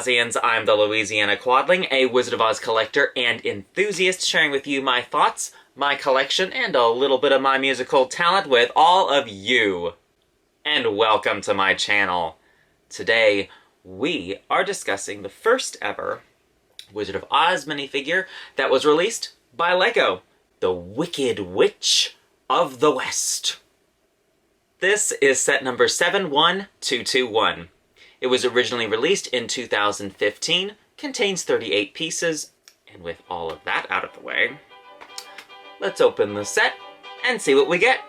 Ozians, I'm the Louisiana Quadling, a Wizard of Oz collector and enthusiast, sharing with you my thoughts, my collection, and a little bit of my musical talent with all of you. And welcome to my channel. Today, we are discussing the first ever Wizard of Oz minifigure that was released by LEGO, the Wicked Witch of the West. This is set number 71221. It was originally released in 2015, contains 38 pieces, and with all of that out of the way, let's open the set and see what we get.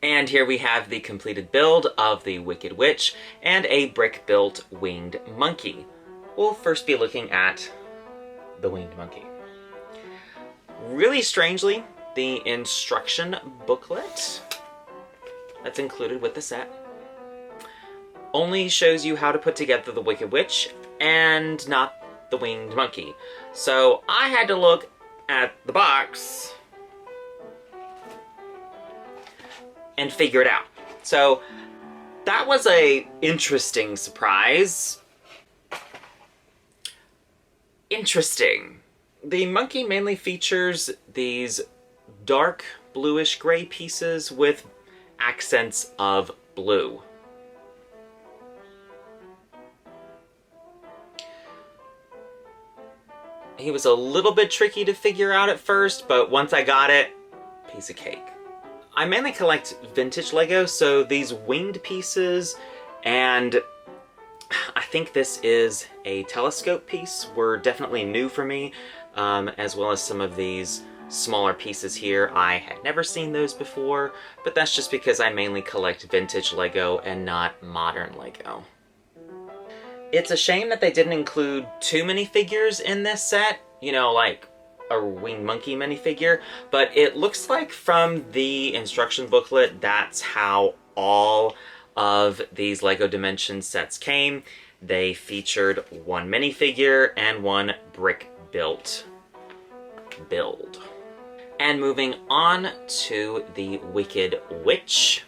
And here we have the completed build of the Wicked Witch and a brick-built winged monkey. We'll first be looking at the winged monkey. Really strangely, the instruction booklet that's included with the set only shows you how to put together the Wicked Witch and not the winged monkey. So I had to look at the box and figure it out. So that was a interesting surprise. Interesting. The monkey mainly features these dark bluish gray pieces with accents of blue. He was a little bit tricky to figure out at first, but once I got it, piece of cake. I mainly collect vintage LEGO, so these winged pieces, and I think this is a telescope piece, were definitely new for me, as well as some of these smaller pieces here. I had never seen those before, but that's just because I mainly collect vintage LEGO and not modern LEGO. It's a shame that they didn't include two minifigures in this set, you know, like a winged monkey minifigure, but it looks like from the instruction booklet that's how all of these LEGO Dimensions sets came. They featured one minifigure and one brick-built build. And moving on to the Wicked Witch.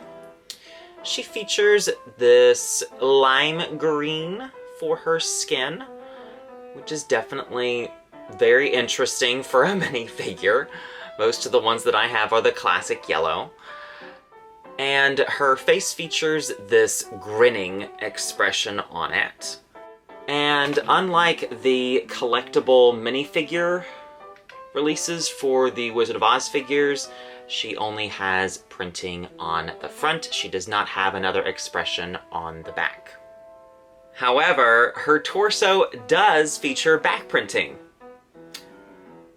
She features this lime green for her skin, which is definitely very interesting for a minifigure. Most of the ones that I have are the classic yellow. And her face features this grinning expression on it. And unlike the collectible minifigure releases for the Wizard of Oz figures, she only has printing on the front. She does not have another expression on the back. However, her torso does feature back printing,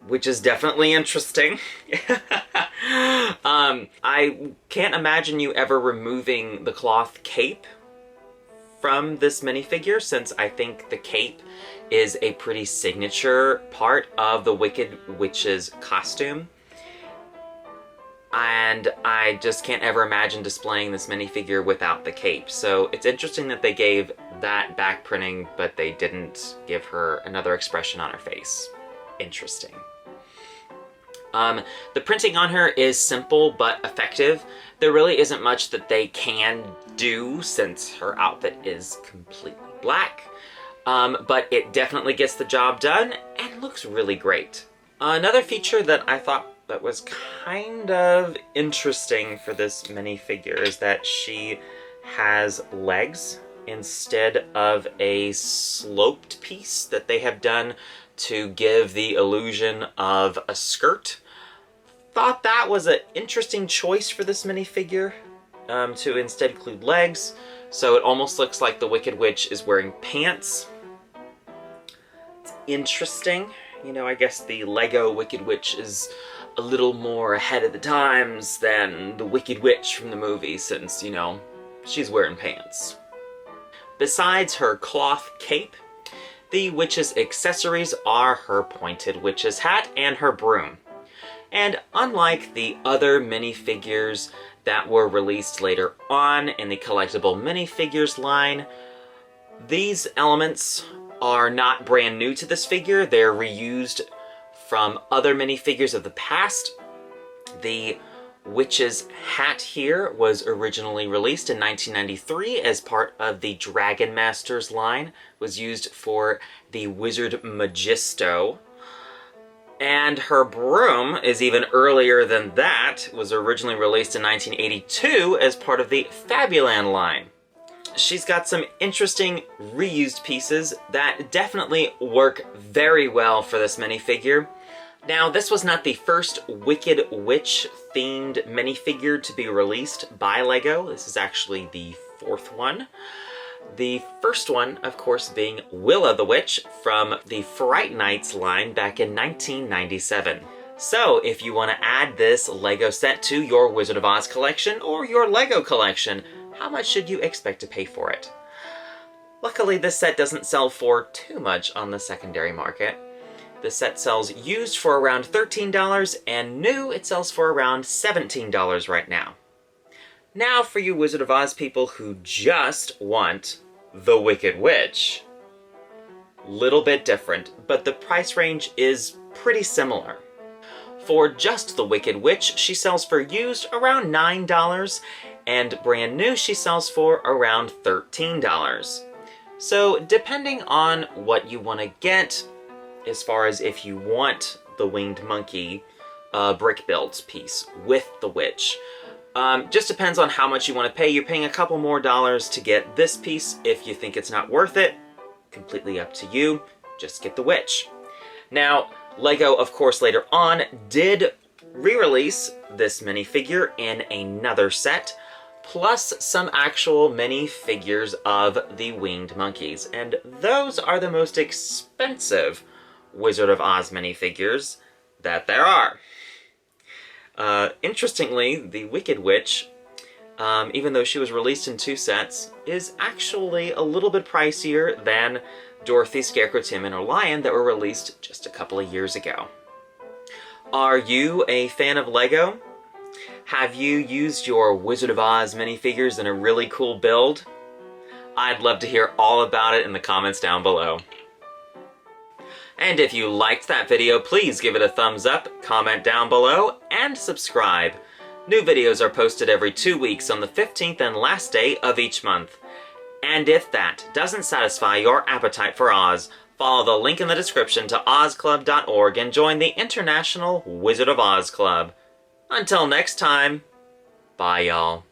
which is definitely interesting. I can't imagine you ever removing the cloth cape from this minifigure, since I think the cape is a pretty signature part of the Wicked Witch's costume. And I just can't ever imagine displaying this minifigure without the cape. So it's interesting that they gave that back printing, but they didn't give her another expression on her face. Interesting. The printing on her is simple but effective. There really isn't much that they can do since her outfit is completely black, but it definitely gets the job done and looks really great. Another feature that I thought that was kind of interesting for this minifigure is that she has legs instead of a sloped piece that they have done to give the illusion of a skirt. Thought that was an interesting choice for this minifigure, to instead include legs, so it almost looks like the Wicked Witch is wearing pants. It's interesting. You know, I guess the LEGO Wicked Witch is a little more ahead of the times than the Wicked Witch from the movie, since, you know, she's wearing pants. Besides her cloth cape, The witch's accessories are her pointed witch's hat and her broom. And unlike the other minifigures that were released later on in the Collectible Minifigures line, these elements are not brand new to this figure. They're reused from other minifigures of the past. The witch's hat here was originally released in 1993 as part of the Dragon Masters line. It was used for the Wizard Magisto. And her broom is even earlier than that. It was originally released in 1982 as part of the Fabuland line. She's got some interesting reused pieces that definitely work very well for this minifigure. Now, this was not the first Wicked Witch themed minifigure to be released by LEGO. This is actually the fourth one. The first one, of course, being Willa the Witch from the Fright Nights line back in 1997. So, if you want to add this LEGO set to your Wizard of Oz collection or your LEGO collection, how much should you expect to pay for it? Luckily, this set doesn't sell for too much on the secondary market. The set sells used for around $13, and new it sells for around $17 right now. Now for you Wizard of Oz people who just want the Wicked Witch. Little bit different, but the price range is pretty similar. For just the Wicked Witch, she sells for used around $9, and brand new she sells for around $13. So depending on what you want to get, as far as if you want the Winged Monkey brick builds piece with the witch, just depends on how much you want to pay. You're paying a couple more dollars to get this piece. If you think it's not worth it, completely up to you. Just get the witch. Now, LEGO, of course, later on did re-release this minifigure in another set, plus some actual minifigures of the winged monkeys. And those are the most expensive Wizard of Oz minifigures that there are. Interestingly, the Wicked Witch, even though she was released in two sets, is actually a little bit pricier than Dorothy, Scarecrow, Tin Man, or Lion that were released just a couple of years ago. Are you a fan of LEGO? Have you used your Wizard of Oz minifigures in a really cool build? I'd love to hear all about it in the comments down below. And if you liked that video, please give it a thumbs up, comment down below, and subscribe. New videos are posted every 2 weeks on the 15th and last day of each month. And if that doesn't satisfy your appetite for Oz, follow the link in the description to ozclub.org and join the International Wizard of Oz Club. Until next time, bye y'all.